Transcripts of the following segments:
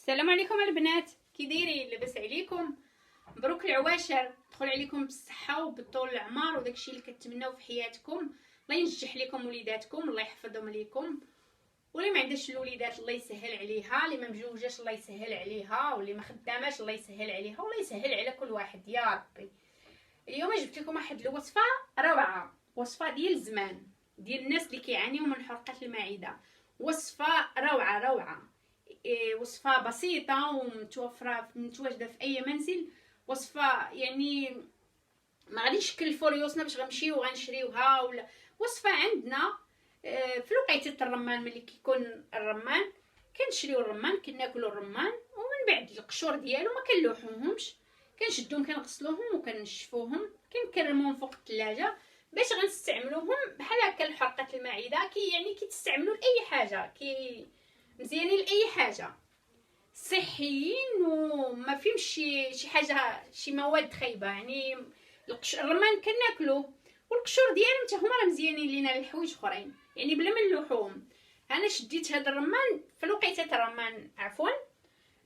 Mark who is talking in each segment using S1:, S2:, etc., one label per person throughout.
S1: السلام عليكم البنات، كي دايرين؟ لاباس عليكم؟ مبروك العواشر، دخل عليكم بالصحه وبالطول العمر وداكشي اللي كتمناو في حياتكم. الله ينجح لكم وليداتكم، الله يحفظهم ليكم. واللي ما عندهاش الوليدات الله يسهل عليها، اللي ما مجوجاش الله يسهل عليها، واللي ما خداماش الله يسهل عليها، والله يسهل على كل واحد يا ربي. اليوم جبت لكم واحد الوصفه روعه، وصفه ديال الزمان، ديال الناس اللي كيعانيو من حرقه المعده. وصفه روعه روعه. وصفه بسيطه ومتوفره متواجده في اي منزل. وصفه يعني ما غاديش نكلفوا ريوسنا باش غنمشيو غنشريوها، ولا وصفه عندنا. في الوقيته الرمان ملي كيكون الرمان كنشريو الرمان، كناكلوا الرمان، ومن بعد القشور ديالو ما كنلوحوهمش، كنشدوهم كنغسلوهم وكنشفوهم، كنكرموهم فوق الثلاجه باش غنستعملوهم بحال هكا لحرقه المعده. يعني كيتستعملوا لاي حاجه، مزيانين لاي حاجه، صحيين وما فيهمش شي حاجه، شي مواد خايبه. يعني الرمان كناكلوه والقشور ديالهم حتى هما راه مزيانين لينا للحوايج اخرين، يعني بلا ما نلوحوهم. انا شديت هذا الرمان في الوقيته الرمان، عفوا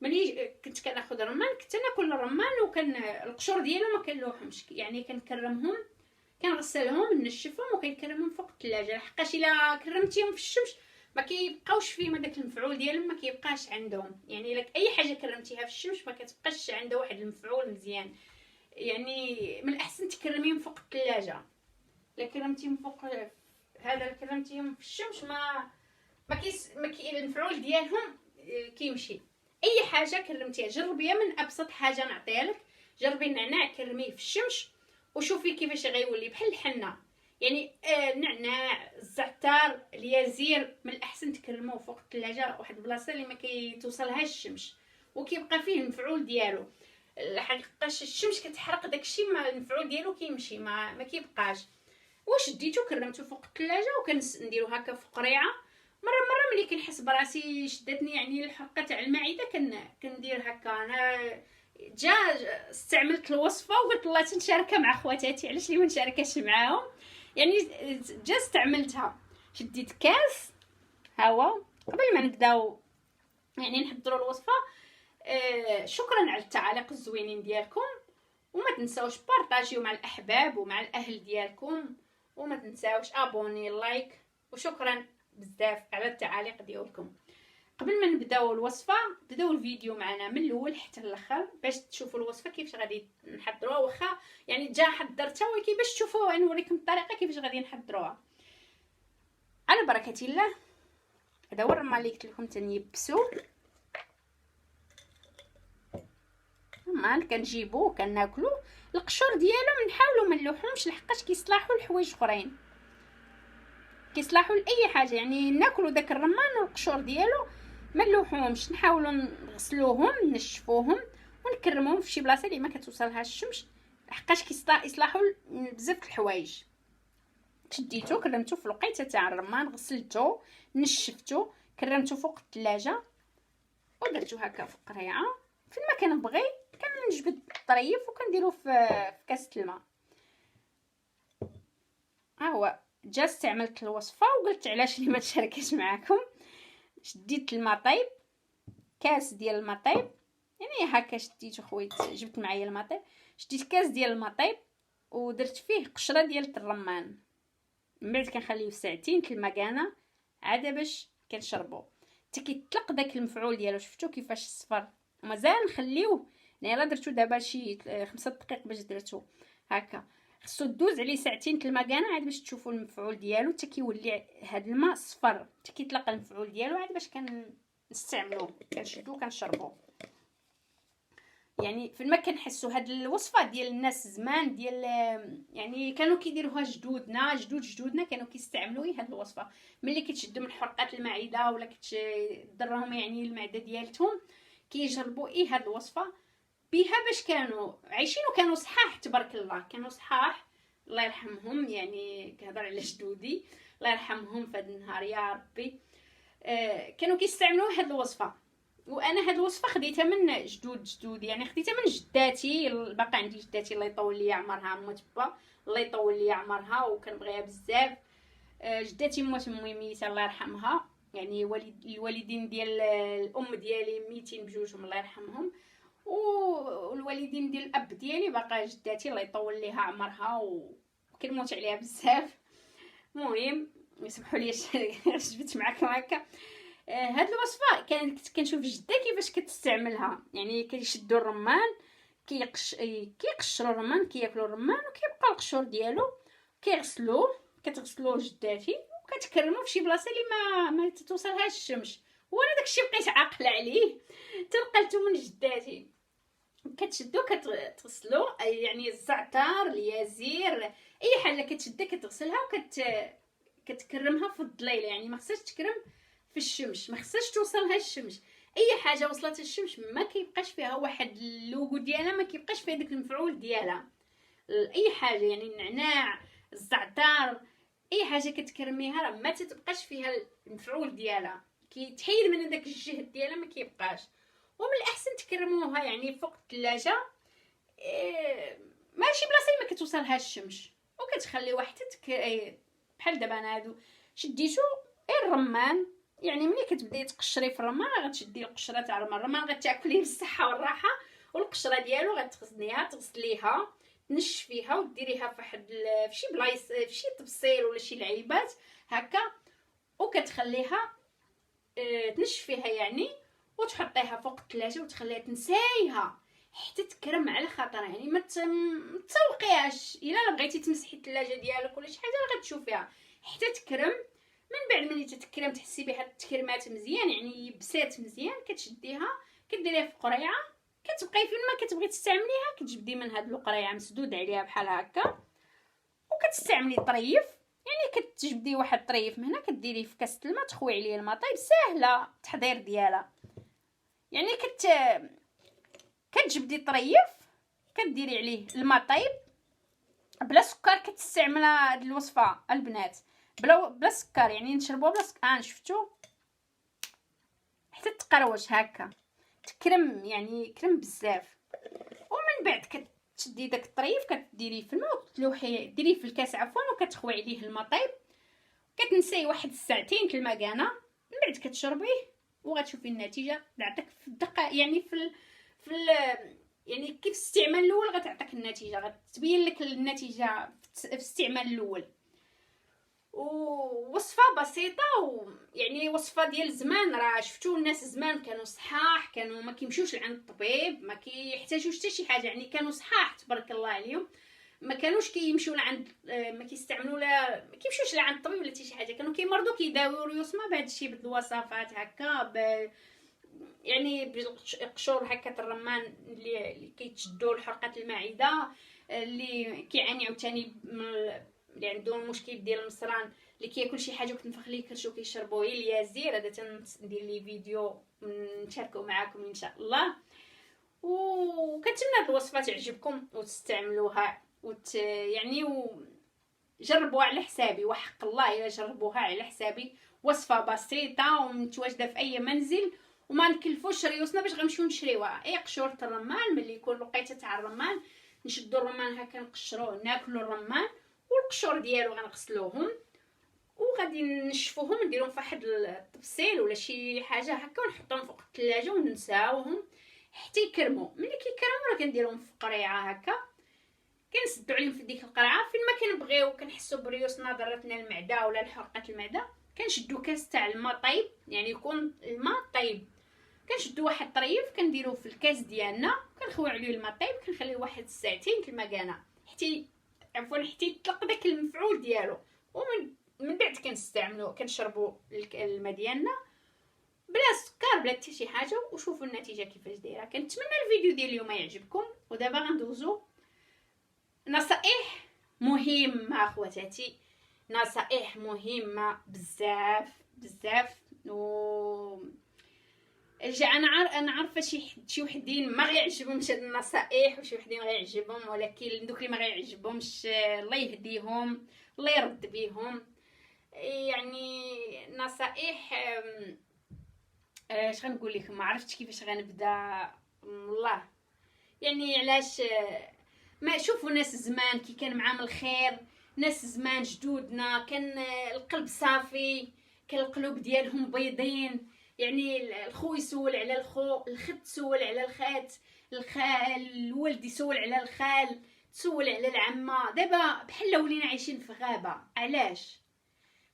S1: ملي كنت كناخذ الرمان كنت ناكل الرمان، وكان القشور ديالو ما كنلوحهمش، يعني كنكرمهم، كنغسلهم نشفهم وكنكرمهم فوق الثلاجه، لحقاش الا كرمتيهم في الشمس ما كيبقاوش فيهم هذاك المفعول ديالهم، ما كيبقاش عندهم. يعني لك اي حاجه كرمتيها في الشمس ما كتبقاش عندها واحد المفعول مزيان. يعني من الاحسن تكرميهم فوق الثلاجه. الا كرمتيهم فوق هذا، كرمتيهم في الشمس ما المفعول ديالهم كيمشي. اي حاجه كرمتيها جربيها، من ابسط حاجه نعطيها لك، جربي النعناع كرميه في الشمس وشوفي كيفاش غيولي بحال الحنه. يعني النعناع، الزعتر، اليازير، من الاحسن تكرموه فوق الثلاجه واحد البلاصه اللي ما كيتوصلهاش الشمس وكيبقى فيه المفعول ديالو. لحقاش الشمس كتحرق داكشي، ما المفعول ديالو كيمشي، ما كيبقاش. واش ديتو كرمتو فوق الثلاجه وكنديرو هكا في قريعه. مره ملي كنحس براسي شدتني يعني الحرقه تاع المعده كندير هكا. انا جا استعملت الوصفه وقلت الله تنشاركها مع خواتاتي، علاش لي ما نشاركهاش معاهم. يعني جا استعملتها، شديت كاس هوا قبل ما نبداو يعني نحضروا الوصفه. شكرا على التعاليق الزوينين ديالكم، وما تنساوش بارطاجيو مع الاحباب ومع الاهل ديالكم، وما تنساوش ابوني لايك، وشكرا بزاف على التعاليق ديالكم. قبل ما نبداو الوصفه بداو الفيديو معنا من الاول حتى الاخر باش تشوفوا الوصفه كيفاش غادي نحضروها. واخا يعني جا حضرتها، ولكن باش تشوفوا نوريكم الطريقه كيفاش غادي نحضروها. على بركه الله. هذا هو الرمان اللي قلت لكم تنيبسو. الرمان كنجيبوه وكناكلو، القشور ديالو نحاولوا ما نلوحهمش لحقاش كيصلحوا لحوايج اخرين، كيصلحوا لاي حاجه. يعني ناكلوا داك الرمان والقشور ديالو ما نلوحوهمش، نحاولوا نغسلوهم نشفوهم ونكرموهم في شي بلاصه اللي ما كتوصلهاش الشمس، لحقاش كيصلحوا بزاف الحوايج. شديتو كرمتو في الوقيته تاع الرمان، غسلتو نشفتو كرمتو فوق الثلاجه ودرتو هكا في قريعه. فين ما كنبغي كنجبد الطريف وكنديرو في كاس الماء. ها هو جا استعملت الوصفه وقلت علاش لي ما تشاركش معكم. شديت الماء طيب، كاس ديال الماء طيب، يعني هكا شديتو خويت، جبت معايا الماء طيب، شديت كاس ديال الماء طيب ودرت فيه قشره ديال الرمان. من بعد كنخليه ساعتين في المكانه عاد باش كنشربو حتى كيطلق داك المفعول ديالو. شفتو كيفاش صفر، ومازال نخليوه. يعني راه درتو دابا شي 5 دقائق باش درتو هكا. خصو دوز عليه ساعتين المكانه عاد باش تشوفوا المفعول ديالو حتى كيولي هاد الماء صفر، حتى كيطلق المفعول ديالو عاد باش كنستعملوه، كنشدوه كنشربوه. يعني فين ما كنحسوا هاد الوصفه ديال الناس زمان، ديال يعني كانوا كيديروها جدودنا كانوا كيستعملوا هاد الوصفه ملي كيتشدوا من حرقات المعده ولا كتضرهم يعني المعده ديالتهم، كيجربوا هاد الوصفه بها باش كانوا عايشين وكانوا صحاح تبارك الله، كانوا صحاح الله يرحمهم. يعني كهضر على جدودي الله يرحمهم في هذا النهار يا ربي. كانوا كيستعملوا هاد الوصفه، وانا هاد الوصفه خديتها من جدودي، يعني خديتها من جداتي. باقا عندي جداتي الله يطول لي عمرها، متبا الله يطول لي عمرها وكنبغيها بزاف. جداتي امي ميته الله يرحمها، يعني الوالدين ديال الام ديالي ميتين بجوجهم الله يرحمهم، والوالدين ديال الاب ديالي باقا جداتي الله يطول ليها عمرها وكنموت عليها بزاف. المهم يسمحوا لي جبت معكم هكا. هاد الوصفه كنت كنشوف جده كيفاش كتستعملها. يعني كيشدوا الرمان، كيقشروا الرمان، كياكلوا الرمان وكيبقى القشور ديالو، كتغسلوه جداتي وكتكرموا في شي بلاصه اللي ما توصلهاش الشمس. وانا داكشي بقيت عاقله عليه تنقلته من جداتي. كتشدو كتغسلو، يعني الزعتر، اليازير، اي حاجه كتشدها كتغسلها كتكرمها في الظليل. يعني ما خصهاش تكرم في الشمس، ما خصهاش توصلها الشمس. اي حاجه وصلت الشمس ما كيبقاش فيها واحد اللوغو ديالها، ما كيبقاش فيها داك المفعول ديالها. اي حاجه يعني النعناع، الزعتر، اي حاجه كتكرميها راه ما تتبقاش فيها المفعول ديالها، كيتحيد من داك الجهد ديالها ما كيبقاش. ومن الاحسن تكرموها يعني فوق الثلاجه، ماشي بلاصه ما كتوصلهاش الشمس، وكتخليوها حتى بحال دابا انا هادو شديتو الرمان. يعني ملي كتبداي تقشري في الرمان غتشدي القشره تاع الرمان غتاكليه بالصحه والراحه، والقشره ديالو غتغسليها تنشفيها وديريها في شي بلايص، في شي طبسيل ولا شي لعيبات هكا، وكتخليها تنشفيها يعني، وتحطيها فوق الثلاجه وتخليها تنسايها حتى تكرم على خاطرها. يعني ما تسوقيهاش. الا بغيتي تمسحي الثلاجه ديالك ولا شي حاجه راه غتشوفيها حتى تكرم. من بعد ملي تتكرم تحسي بها تكرمات مزيان، يعني يبسات مزيان، كتشديها كديريها في قريعه، كتبقاي فين ما كتبغي تستعمليها كتجبدي من هاد القريعه مسدود عليها بحال هكا وكتستعملي طريف. يعني كتجبدي واحد الطريف من هنا كديريه في كاس الماء، تخوي عليه الماء طيب، ساهله التحضير ديالها. يعني كتجبدي طريف كديري عليه الماء طيب بلا سكر. كتستعمل هاد الوصفه البنات بلا سكر، يعني نشربوها بلا سكر. شفتوا حتى تقروش هكا تكرم، يعني كرم بزاف. ومن بعد كتشدي داك الطريف كديريه في الماء وتلوحيه، ديريه في الكاس عفوا، وكتخوي عليه الماء طيب، كتنسيه واحد الساعتين في المكانه. من بعد كتشربيه وغتشوفي النتيجه تعطيك في الدقه. يعني في يعني كيف الاستعمال الاول غتعطيك النتيجه، غتبين لك النتيجه في الاستعمال الاول. ووصفه بسيطه، ويعني وصفه ديال زمان. راه شفتوا الناس زمان كانوا صحاح، كانوا ما كيمشوش لعند الطبيب، ما كيحتاجوش حتى شي حاجه، يعني كانوا صحاح تبارك الله عليهم. ما كانوش كيمشيو لعند ما كيستعملوا لا ما كيمشوش لعند الطبيب ولا حتى شي حاجه، كانوا كيمرضوا كيداويو ريوسما بهذا الشيء بالوصفات هكا يعني بقشور هكا الرمان اللي كيتشدوا لحرقه المعده، اللي كيعاني عاوتاني اللي عندهم مشكل ديال المصران، اللي كياكل شي حاجه وكتنفخ ليه كرشو كيشربوا غير اليازير. هذا تندير ليه فيديو نشاركو معاكم ان شاء الله. وكنتمنى هاد الوصفه تعجبكم وتستعملوها يعني جربوها على حسابي، وحق الله الا جربوها على حسابي. وصفه بسيطه ومتواجده في اي منزل، وما نكلفوش ريوسنا باش غنمشيو نشريوها. اي قشور الرمان ملي يكون لقيته تاع الرمان نشدو الرمان هكا نقشروه، ناكلو الرمان والقشور ديالو غنغسلوهم وغادي نشفوهم، نديرهم في واحد الطبسيل ولا شي حاجه هكا ونحطهم فوق الثلاجه وننساوهم حتى يكرموا. ملي كيكرموا راه كنديرهم في قريعه هكا، كنسدو عليهم في ديك القرعه. فين ما كنبغيو كنحسوا بريوسنا ضرتنا المعده ولا حرقه المعده، كنشدو كاس تاع الماء طيب، يعني يكون الماء طيب، كنشدو واحد الطريف كنديروه في الكاس ديالنا، كنخويو عليه الماء طيب، كنخليه واحد الساعتين في المكانه حتى يطلق داك المفعول ديالو. ومن بعد كنستعملوه كنشربوا الماء ديالنا بلا سكر بلا حتى شي حاجه، وشوفوا النتيجه كيفاش دايره. كنتمنى الفيديو ديال اليوم يعجبكم. ودابا غندوزو نصائح مهمه اخواتاتي، نصائح مهمه بزاف بزاف. انا عارفه شي وحدين ما غيعجبهمش هاد النصائح، وشي وحدين غيعجبهم، ولكن دوك اللي ما غيعجبهمش الله يهديهم الله يرد بيهم. يعني نصائح اش غنقول لكم، ما عرفتش كيفاش غنبدا والله. يعني علاش ما شوفوا ناس زمان كي كان معاهم الخير، ناس زمان جدودنا كان القلب صافي، كان القلوب ديالهم بيضين، يعني الخو يسول على الخو، الخت تسول على الخات، الولد يسول على الخال، تسول على العمه. دابا بحال ولينا عايشين في غابه. علاش؟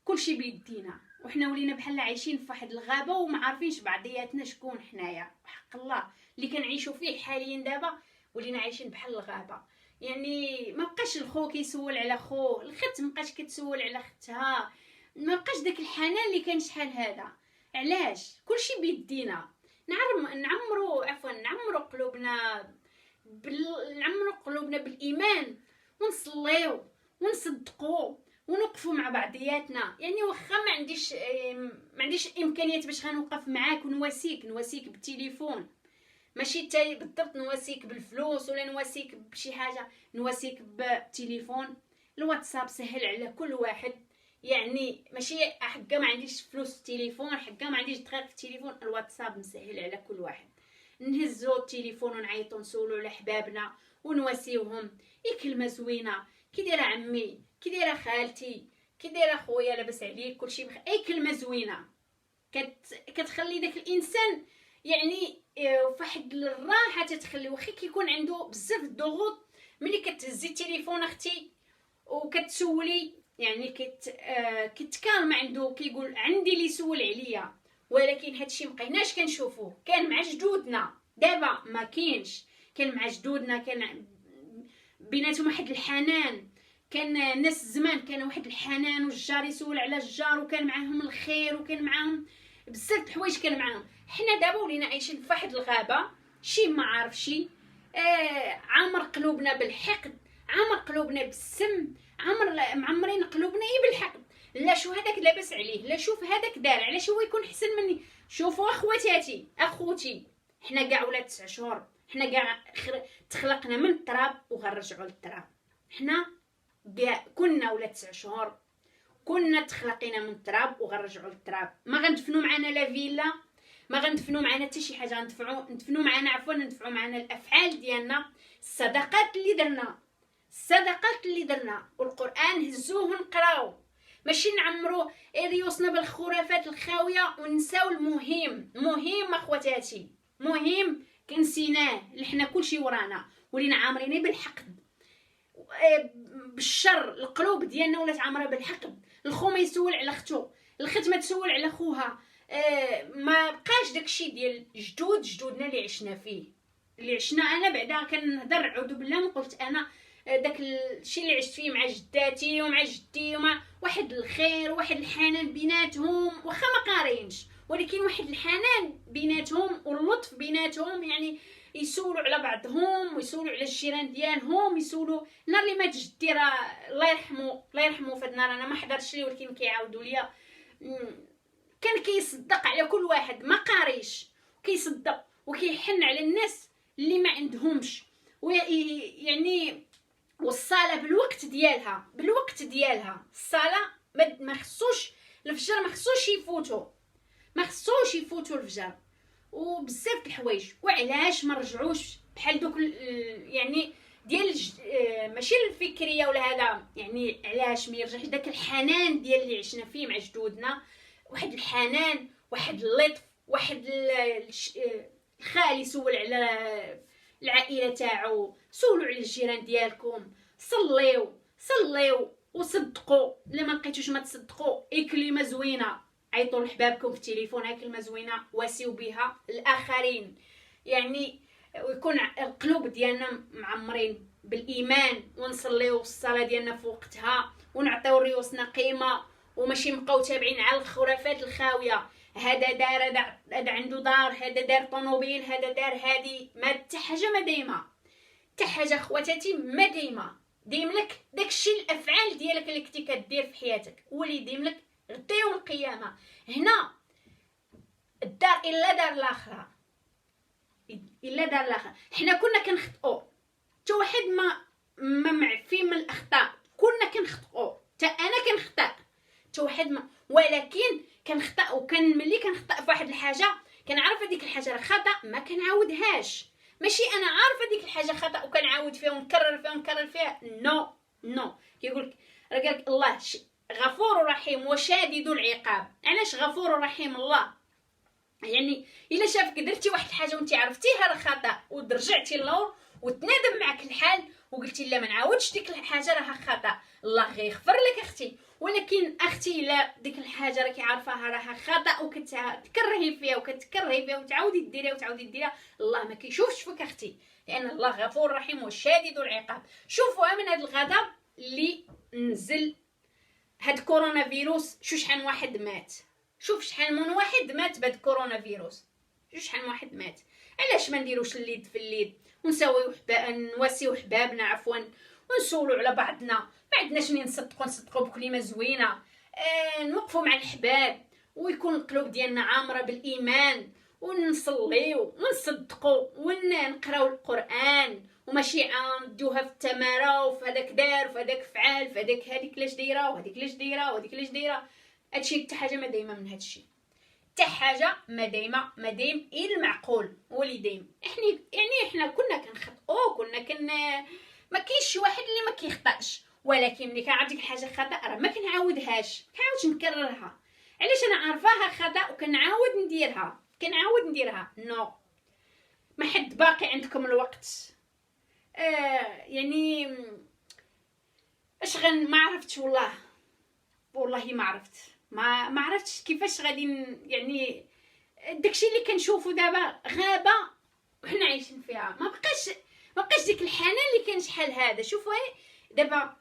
S1: كلشي بيدينا، وحنا ولينا بحال عايشين في واحد الغابه وما عارفينش بعضياتنا شكون حنايا. حق الله اللي كنعيشوا فيه حاليا دابا ولينا عايشين بحال الغابه. يعني ما بقاش الخو كيسول على خوه، الخت ما بقاش كتسول على ختها، ما بقاش داك الحنان اللي كان شحال هذا. علاش؟ كلشي بيدينا. نعمروا قلوبنا نعمروا قلوبنا بالايمان، ونصليو ونصدقوا ونوقفوا مع بعضياتنا. يعني واخا ما عنديش امكانيات باش غنوقف معاك ونواسيك بالتليفون، ماشي تاي بالضبط نواسيك بالفلوس ولا نواسيك بشي حاجه، نواسيك بالتليفون. الواتساب سهل على كل واحد، يعني ماشي حقا ما عنديش فلوس في التليفون، حقا ما عنديش دقيق في التليفون، الواتساب مسهل على كل واحد. نهزو التليفون ونعيطوا نسولوا على حبابنا ونواسيوهم. اي كلمه زوينه، كي دايره عمي، كي دايره خالتي، كي دايره خويا، لاباس عليك، كلشي بخير. اي كلمه زوينه كتخلي داك الانسان يعني فواحد الراحه، تتخلي واخا كيكون عنده بزاف الضغوط. ملي كتهزي التليفون اختي وكتسولي، يعني كتكالم عنده، كيقول عندي اللي يسول عليا. ولكن هادشي مبقيناش كنشوفوه. كان مع جدودنا، دابا ما كاينش. كان مع جدودنا، كان بيناتهم واحد الحنان. كان الناس زمان كان واحد الحنان، والجار يسول على الجار، وكان معاهم الخير، وكان معاهم بزاف د الحوايج كان معاهم. حنا دابا ولينا عايشين في واحد الغابه، شي ما عارف شي. عامر قلوبنا بالحقد، عامر قلوبنا بالسم، معمرين قلوبنا بالحقد. لا شو هذاك لاباس عليه، لا شوف هذاك دار، علاش هو يكون احسن مني. شوفوا اخواتاتي، اخوتي، حنا كاع ولاد 9 شهور، حنا كاع تخلقنا من التراب وغنرجعوا للتراب. حنا كاع كنا ولاد 9 شهور، كنا تخلقينا من التراب وغنرجعوا للتراب. ما غندفنوا معنا لا فيلا، ما غندفنوا معنا حتى شي حاجه. ندفنوا معنا الافعال ديالنا، الصدقات اللي درنا والقران هزوه نقراو. ماشي نعمروا ريوسنا بالخرافات الخاويه وننساو المهم اخواتاتي، مهم كنسيناه. حنا كلشي ورانا، ولينا عامرين بالحقد، بالشر. القلوب ديالنا ولات عامره بالحقد. الخو ما يسول على اختو، الخت ما تسول على خوها. ما بقاش داكشي ديال جدودنا اللي عشنا فيه، اللي عشنا. انا بعدا كنهضر عوذ بالله ما قلت انا، داك الشيء اللي عشت فيه مع جداتي ومع جدي، ومع واحد الخير، واحد الحنان بيناتهم، واخا ما قارينش، ولكن واحد الحنان بيناتهم واللطف بيناتهم. يعني يسولوا على بعضهم، ويسولوا على الجيران ديالهم، يسولوا. نهار اللي مات جدي راه الله يرحمه في هاد النهار انا ما حضرتش ليه، ولكن كيعاودوا ليا كان كيصدق على كل واحد ما قاريش، كيصدق وكيحن على الناس اللي ما عندهمش. يعني والصلاه بالوقت ديالها الصلاه ما خصوش الفجر، ما خصوش يفوتوا الفجر، وبزاف د الحوايج. وعلاش ما رجعوش بحال دوك يعني ديال ماشي الفكريه ولا هذا، يعني علاش ما يرجعش داك الحنان ديال اللي عشنا فيه مع جدودنا. واحد الحنان، واحد اللطف، واحد الخال يسول على العائله تاعو، سولوا على الجيران ديالكم، صليو وصدقوا. الا ما لقيتوش ما تصدقوا، اي كلمه زوينه عيطوا لحبابكم في التليفون، هاي كلمه زوينه واسيو بها الاخرين. يعني ويكون القلوب ديالنا معمرين بالايمان، ونصليو الصلاه ديالنا في وقتها، ونعطيو ريوسنا قيمه، وماشي نبقاو تابعين على الخرافات الخاويه. هذا دار، هذا عنده دار، هذا دار طوموبيل، هذا دار هذه. ما حتى حاجه ما دايمه، حتى حاجه خواتاتي ما دايمه. دايم لك داكشي الافعال ديالك اللي كنتي كدير في حياتك هو اللي دايم لك غدا يوم القيامه. هنا الدار الا دار الاخره، حنا كنا كنخطئوا، حتى واحد ما معفي من الاخطاء. كنا كنخطئوا، حتى انا كنخطئ، حتى واحد ما، ولكن كنخطئ. وكان ملي كنخطئ في واحد الحاجه كنعرف هذيك الحاجه راه خطا، ما كنعاودهاش. ماشي انا عارفه ديك الحاجه خطا وكنعاود فيها ونكرر فيها. نو كيقولك راه قالك الله غفور رحيم وشادد العقاب. علاش غفور رحيم؟ الله يعني الا شافك درتي واحد الحاجه وانت عرفتيها راه خطا ورجعتي للور وتنادم معك الحال وقلتي لا ما نعاودش ديك الحاجه راها خطا، الله غيغفر لك اختي. ولكن اختي لا ديك الحاجه راكي عارفاها راها خطا وكتكرهي فيها وتعاودي ديريها الله ما كيشوفش فيك اختي، لان الله غفور رحيم وشادد العقاب. شوفوا من هذا الغضب اللي نزل هاد كورونا فيروس، شحال واحد مات، شوف شحال من واحد مات بهاد كورونا فيروس، شحال واحد مات. علاش ما نديروش اليد في اليد نواسيو حبابنا عفوا ونسولوا على بعضنا، ما عندناش منين نصدقوا بكلمه زوينه، نوقفوا مع الحباب ويكون القلوب ديالنا عامره بالايمان، ونصليو ونصدقوا ونقراو القران، وماشي ندوها في التماره وفي هذاك دار وفي هذاك فعال في هذاك هذيك لاش دايره وهذيك لاش دايره وهذيك لاش دايره. هادشي حتى حاجه ما دايمه من هادشي، حتى حاجه ما دايم المعقول هو اللي دايم. احنا كنا كنخطئوا، ما كاينش شي واحد اللي ما كيخطاش، ولكن ملي كنعرف ديك الحاجه خطا راه ما كنعاودش نكررها. علاش انا عارفاها خطا وكنعاود نديرها نو. ما حد باقي عندكم الوقت يعني اش ما عرفتش والله ما عرفتش كيفاش غادي يعني داكشي اللي كنشوفو دابا غابه وحنا عايشين فيها، ما بقاش ديك الحنان اللي كان شحال هذا. شوفوا دابا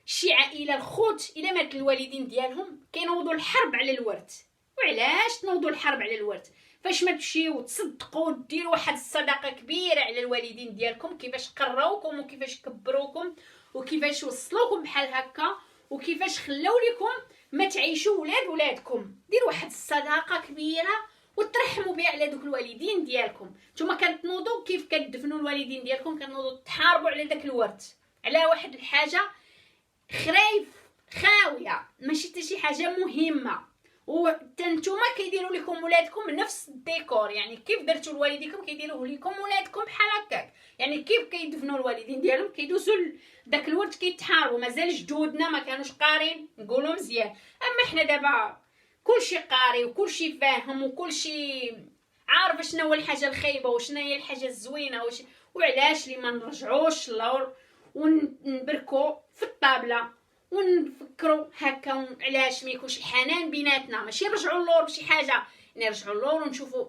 S1: شي عائله الخوت الا مات الوالدين ديالهم كينوضوا الحرب على الورث. وعلاش تنوضوا الحرب على الورث؟ فاش ما تمشيو تصدقوا ديروا واحد الصدقه كبيره على الوالدين ديالكم، كيفاش قراوكم وكيفاش كبروكم وكيفاش وصلوكم بحال هكا وكيفاش خلاو لكم ما تعيشوا ولادكم، ديروا واحد الصدقه كبيره وترحموا بها على دوك الوالدين ديالكم. نتوما كتنوضوا كيف كتدفنوا الوالدين ديالكم، كنوضوا تحاربوا على داك الورث، على واحد الحاجه خرايف خاويه ماشي حتى شي حاجه مهمه. وانتوما كيديروا لكم ولادكم نفس الديكور، يعني كيف درتوا لوالديكم كيديروه لكم ولادكم بحال هكاك. يعني كيف كيدفنوا الوالدين ديالهم كيدوزوا داك الورث كيتحاربوا. مازال جدودنا ما كانوش قارين نقولوا مزيان، اما حنا دابا كلشي قاري وكلشي فاهم وكلشي عارف شنو هو الحاجه الخايبه وشنو هي الحاجه الزوينه وعلاش لي ما نرجعوش للور ونبركو في الطابله ونفكروا هكا. علاش ما يكونش الحنان بيناتنا، ماشي نرجعوا للور بشي حاجه، نرجعوا للور ونشوفوا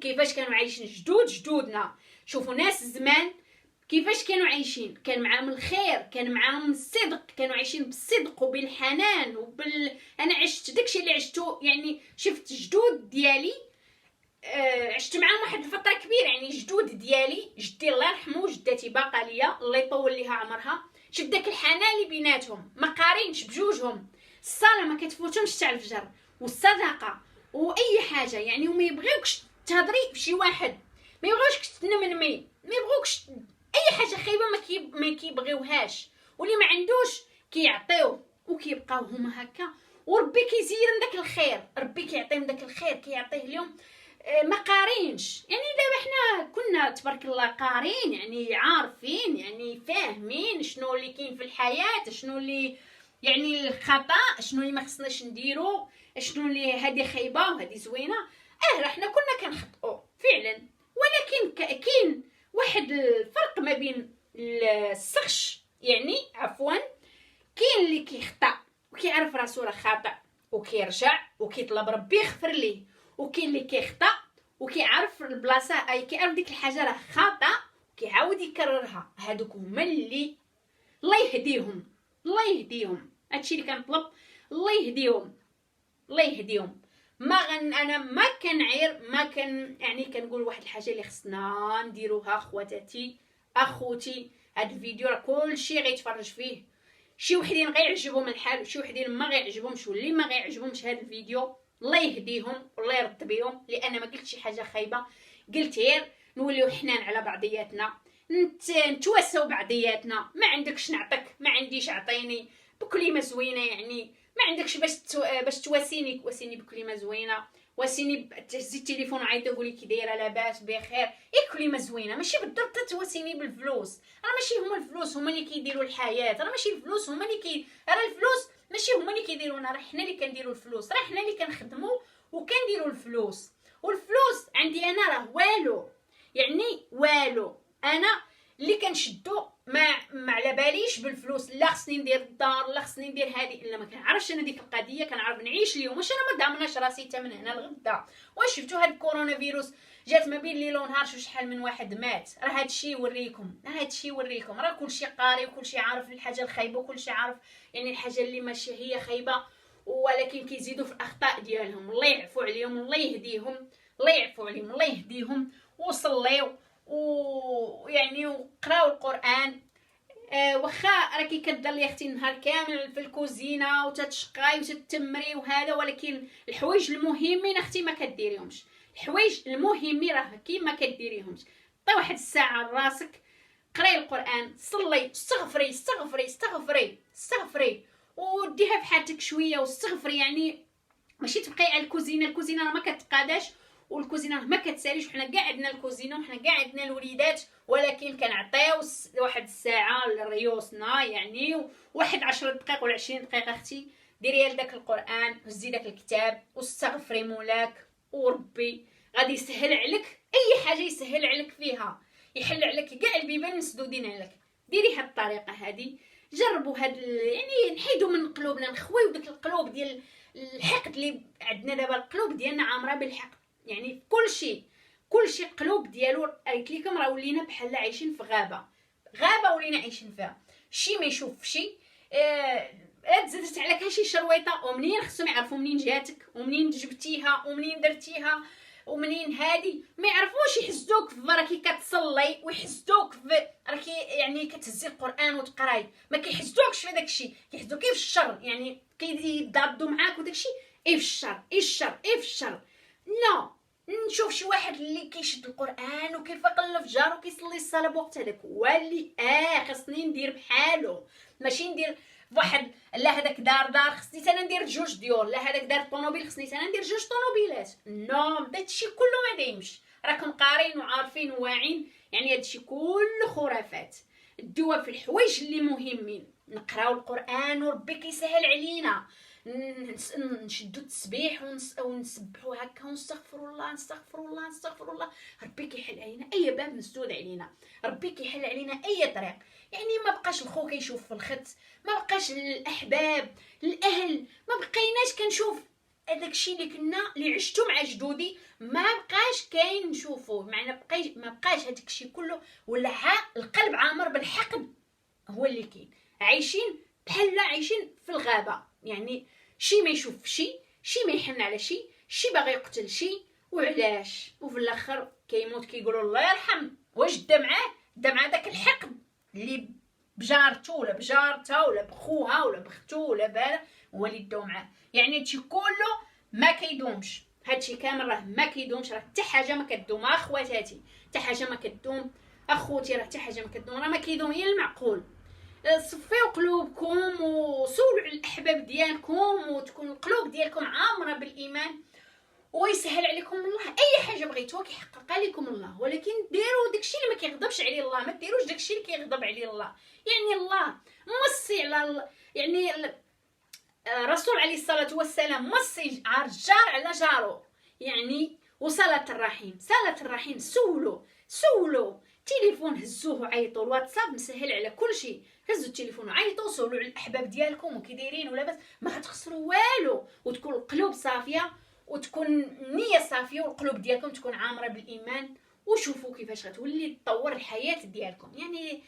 S1: كيفاش كانوا عايشين جدودنا. شوفوا ناس زمان كيفاش كانوا عايشين، كان معاهم الخير، كان معاهم الصدق، كانوا عايشين بالصدق وبالحنان انا عشت داكشي اللي عشتو، يعني شفت جدود ديالي عشت معاهم واحد الفتره كبيره. يعني جدود ديالي جدي الله يرحمه وجدتي باقا ليا الله يطول ليها عمرها، شفت داك الحنان اللي بيناتهم ما قارينش بجوجهم. الصلاه ما كتفوتهمش تاع الفجر والصدقه واي حاجه، يعني وما يبغيوكش تهضري بشي واحد، ما يبغيوكش تنمنمي، ما يبغوكش اي حاجه خايبه ما كيبغيوهاش، واللي ما عندوش كيعطيوه وكيبقاو هما هكا. وربي كيزيرن داك الخير، ربي كيعطيهم داك الخير كيعطيه لهم. ما قارينش، يعني دابا حنا كنا تبارك الله قارين، يعني عارفين، يعني فاهمين شنو اللي كاين في الحياه، شنو اللي يعني الخطا، شنو اللي ما خصناش نديرو، شنو اللي هذه خايبه وهذه زوينه. راه حنا كنا كنخطئوا فعلا، ولكن كاين واحد الفرق ما بين السخش، يعني عفوا كاين اللي كيخطا وكيعرف راسو راه خاطئ وكيرجع وكيطلب ربي يغفر ليه، وكاين اللي كيخطا وكيعرف البلاصه كيعرف ديك الحاجه راه خاطئ كيعاود يكررها. هادوك هما اللي الله يهديهم هادشي اللي كنطلب، الله يهديهم. انا ما كنعير، ما كان يعني كنقول واحد الحاجه اللي خصنا نديروها خواتاتي اخوتي. هاد الفيديو راه كلشي غيتفرج فيه، شي وحدين غيعجبهم الحال وشي وحدين ما غيعجبهمش، واللي ما غيعجبهمش هاد الفيديو الله يهديهم والله يرد بيهم، لان ما قلت شي حاجه خايبه، قلت غير نوليو حنان على بعضياتنا، نتواساو بعضياتنا. ما عندكش نعطيك، ما عنديش عطيني بكلمه زوينه، يعني ما عندكش باش تواسيني بكلمه زوينه، واسيني تهزي التليفون وعيطي وقولي كي دايره لاباس بخير، كلمه زوينه، ماشي بالضبط تواسيني بالفلوس. راه ماشي هما الفلوس هما اللي كيديروا الحياه، راه ماشي الفلوس هما اللي راه الفلوس ماشي هما اللي كيديرونا، راه حنا اللي كنديروا الفلوس، راه حنا اللي كنخدموا وكنديروا الفلوس. والفلوس عندي انا راه والو، يعني والو. انا اللي كنشدو ما على باليش بالفلوس، لا خصني ندير الدار، لا خصني ندير هذه، الا ما كنعرفش انا ديك القضيه. كنعرف نعيش اليوم، واش انا ما ضامناش راسي حتى من هنا لغدا. واش شفتوا هاد الكورونا فيروس جات ما بين الليل ونهار، شحال من واحد مات. راه هادشي يوريكم، راه كلشي قاري وكلشي عارف الحاجه الخايبه وكلشي عارف يعني الحاجه اللي ماشي هي خايبه، ولكن كيزيدوا في الاخطاء ديالهم. الله يعفو عليهم، الله يهديهم، الله يعفو عليهم، الله يهديهم. وصليو ويعني وقراو القران. واخا راكي كدير لي اختي النهار كامل في الكوزينه وتتشقاي وتتمري وهذا، ولكن الحوايج المهمين اختي ما كديريهمش. الحوايج المهمين راه كيما كديريهمش. عطي واحد الساعه لراسك، قراي القران، صلي، استغفري استغفري استغفري استغفري، وديها في حياتك شويه واستغفري. يعني ماشي تبقاي على الكوزينه راه ما كتقاداش، والكوزينه ما كتساليش. وحنا كاع عندنا الكوزينه وحنا كاع عندنا الوليدات، ولكن كنعطيو واحد الساعه لريوسنا، يعني واحد 10 دقائق ولا 20 دقيقه اختي ديري لداك القران، هزي داك الكتاب واستغفري مولاك، وربي غادي يسهل عليك اي حاجه، يسهل عليك فيها، يحل عليك كاع البيبان مسدودين عليك. ديري هاد الطريقه هادي، جربوا هاد يعني نحيدوا من قلوبنا، نخويو داك القلوب ديال الحقد اللي عندنا دابا. القلوب ديالنا عامره بالحقد، يعني كلشي القلوب ديالو. قلت لكم راه ولينا بحال عايشين في غابه ولينا عايشين فيها. شي ما يشوف شي، تزادت عليك شي شرويطه، ومنين خصهم يعرفوا منين جاتك ومنين جبتيها ومنين درتيها ومنين هادي. ما يعرفوش يحسدوك في راكي كتصلي، ويحسدوك في راكي يعني كتهزي القران وتقراي. ما كيحسدوكش في داكشي، كيحسدوك في الشر، يعني كيضادوا معاك وداكشي في الشر، في الشر. لا، نشوف شي واحد اللي كيشد القران وكيفيق الفجر وكيصلي الصلاه بوقت هذاك، واللي خصني ندير بحالو. ماشي ندير واحد لا هذاك دار خصني انا ندير جوج ديور، لا هذاك دار طوموبيل خصني انا ندير جوج طوموبيلات. نو، هادشي كله ما دايمش. راكم قارين وعارفين وواعين، يعني هادشي كله خرافات. الدوا في الحوايج اللي مهمين، نقراو القران وربي كيسهل علينا، نشدو التسبيح ونسبحو هكا ونستغفر الله نستغفر الله نستغفر الله. ربي كيحل علينا اي باب مسدود علينا، ربي كيحل علينا اي طريق. يعني ما بقاش الخو كيشوف في الخط، ما بقاش الاحباب الاهل، ما بقيناش كنشوف هذاك الشيء اللي كنا اللي عشتو مع جدودي، ما بقاش كاين نشوفوه. معنى ما بقاش هذاك الشيء كله، ولا القلب عامر بالحقد هو اللي كاين. عايشين بحال عايشين في الغابه، يعني شي ما يشوف شي ما يحن على شي باغي يقتل شي. وعلاش؟ وفي الاخر كيموت كيقولوا الله يرحم. واش دا معاه داك الحقد اللي بجارته ولا بجارتها ولا بخوها ولا بختو ولا بالا هو اللي داو معاه. يعني هادشي كله ما كيدومش، هادشي كامل راه ما كيدومش. راه حتى حاجه ما كدوم اخواتاتي، حتى حاجه ما كدوم اخوتي، راه حتى حاجه ما كدوم، راه ما كيدوم هي المعقول. صفيو قلوبكم وسولوا على الاحباب ديالكم، وتكون القلوب ديالكم عامره بالايمان، ويسهل عليكم الله. اي حاجه بغيتوها كيحققها لكم الله، ولكن ديروا داكشي اللي ما كيغضبش عليه الله، ما ديروش داكشي اللي كيغضب عليه الله. يعني الله موصي على يعني الرسول عليه الصلاه والسلام موصي على الجار على جارو، يعني وصلة الرحيم. سولوا تليفون، هزوه عيطوا. الواتساب مسهل على كل شيء، هزوا التليفون وعيطوا، سولوا على الاحباب ديالكم وكي دايرين ولا بس ما غتخسروا والو، وتكون القلوب صافيه وتكون النيه صافيه والقلوب ديالكم تكون عامره بالايمان. وشوفوا كيفاش غتولي تطور الحياه ديالكم. يعني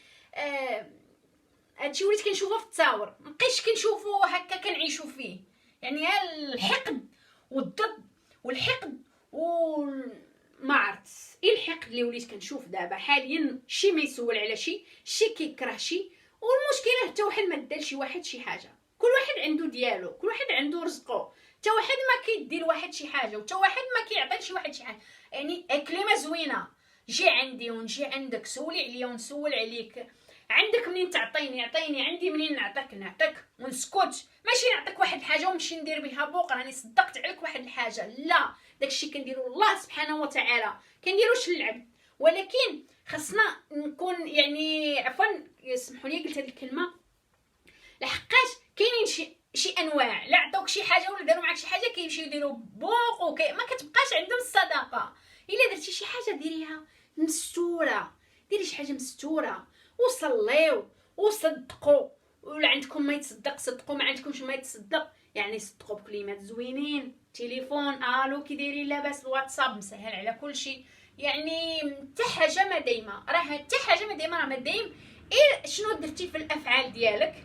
S1: هادشي وليت كنشوفو في التصاور، مابقيتش كنشوفو هكا كنعيشو فيه. يعني الحقد والضد والحقد ما عرفت ايه الحقد اللي وليت كنشوف دابا حاليا. شي ما يسول على شي كيكره شي، والمشكله حتى واحد ما دار شي واحد شي حاجه. كل واحد عنده ديالو، كل واحد عنده رزقه، حتى واحد ما كيدي لواحد شي حاجه، وحتى واحد ما كيعطي لشي واحد شي حاجه. يعني كلمه زوينه، جي عندي ونجي عندك، سولي عليا ونسول عليك، عندك منين تعطيني عطيني، عندي منين نعطيك ونسكت. ماشي نعطيك واحد الحاجه ونمشي ندير بها بوق راني صدقت عليك واحد الحاجه، لا، داكشي كنديرو الله سبحانه وتعالى، كنديروش للعبد. ولكن خصنا نكون يعني عفوا سمحوا لي قلت هذه الكلمه لحقاش كاينين شي انواع، لا عطوك شي حاجه ولا داروا معاك شي حاجه كيمشيو يديروا بوق ما كتبقاش عندهم الصداقه. الا درتي شي حاجه ديريها مستوره، ديري شي حاجه مستوره وصليو وصدقوا. ولا عندكم ما يتصدق صدقوا، ما عندكمش ما يتصدق يعني صدقوا بكلمات زوينين. تليفون الو كي دايرين لاباس، الواتساب مسهل على كل شيء. يعني حتى حاجه ما دايمه راه حتى حاجه ما دايمه راه ما دايم. ايه شنو درتي في الافعال ديالك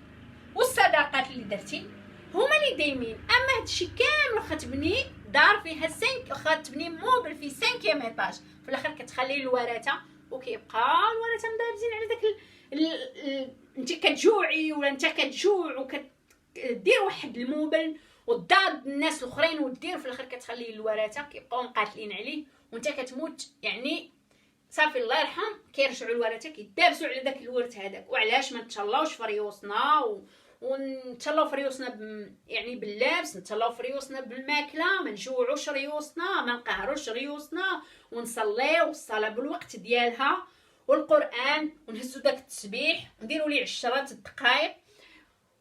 S1: والصداقات اللي درتي هما اللي دايمين. اما هادشي كامل واخا تبني دار فيها واخا تبني موبل في 5 ايطاج، في الاخر كتخلي الورثه وكيبقى الورثه مدابزين على داك انت كتجوعي ولا انت كتجوع وكدير واحد الموبل وضاد الناس الاخرين ودير، في الاخر كتخلي الورثه كيبقاو مقاتلين عليه وانت كتموت. يعني صافي الله يرحم كيرجعوا الورثه كيدابسوا على داك الورث هذاك. وعلاش ما نتهلاوش في ريوسنا ونتهلاو في ريوسنا يعني باللبس، نتهلاو في ريوسنا بالماكله، ما نجوعوش ريوسنا، ما نقهروش ريوسنا، ونصليو الصلاه بالوقت ديالها والقران، ونهزوا داك التسبيح ونديروا ليه 10 دقائق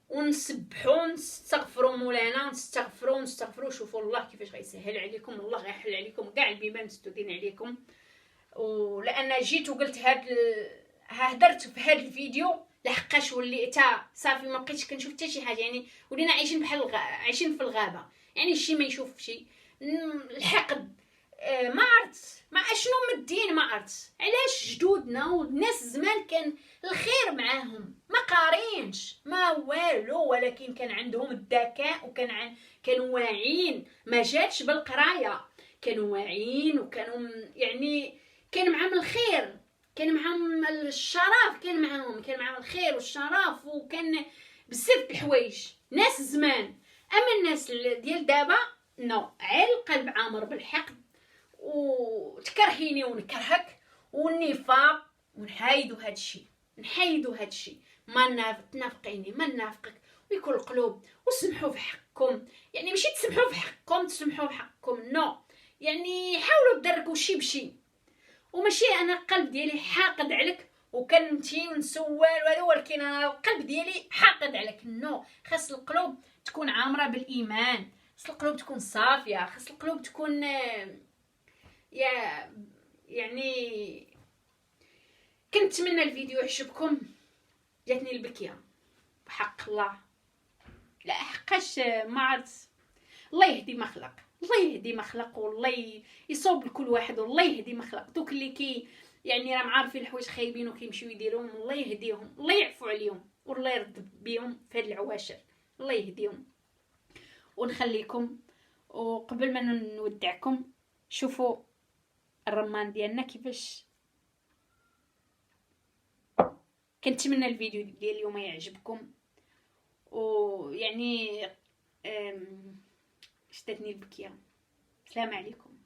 S1: ونسبحوا نستغفروا مولانا، نستغفروا. شوفوا الله كيفاش غيسهل عليكم، الله غيحل عليكم كاع البيبان مسدودين عليكم. ولان جيت وقلت هدرت في هذا الفيديو لحقاش وليت صافي ما بقيتش كنشوف حتى شي حاجه. يعني ولينا عايشين بحال عايشين في الغابه، يعني شي ما يشوف شي. الحقد ما عرفت ما اشنو من الدين، ما عرفت علاش جدودنا والناس زمان كان الخير معاهم، ما قارينش ما والو، ولكن كان عندهم الذكاء كانوا واعيين. ما جاتش بالقرايه، كانوا واعيين وكانوا يعني كان معاهم الخير، كان معاهم الشرف، كان معاهم الخير والشرف، وكان بزاف الحوايج ناس زمان. اما الناس ديال دابا نو، عيل القلب عامر بالحقد وتكرهيني ونكرهك والنفاق، ونحايدوا هادشي ما تنافقيني ما نافقك ويكون القلوب. وسمحوا في حقكم، يعني ماشي تسمحوا في حقكم تسمحوا في حقكم نو، يعني حاولوا تدركوا شي بشي. وماشي انا القلب ديالي حاقد عليك وكنمشي ونسول وهذا، ولكن انا القلب ديالي حاقد عليك نو. خاص القلوب تكون عامره بالايمان، خاص القلوب تكون صافيه، خاص القلوب تكون يعني كنتمنى الفيديو يعجبكم. جاتني البكيه بحق الله، لا حقاش ما عرفت. الله يهدي ما خلق والله يصوب لكل واحد، والله يهدي ما خلق. دوك اللي يعني راهم عارفين الحوايج خايبين وكيمشيو يديروهم، الله يهديهم، الله يعفو عليهم، والله يرد بيهم في هاد العواشر، الله يهديهم. ونخليكم وقبل ما نودعكم شوفوا الرمان ديالنا كيفاش. كنتمنى الفيديو ديال اليوم يعجبكم، ويعني شدتني البكيه. السلام عليكم.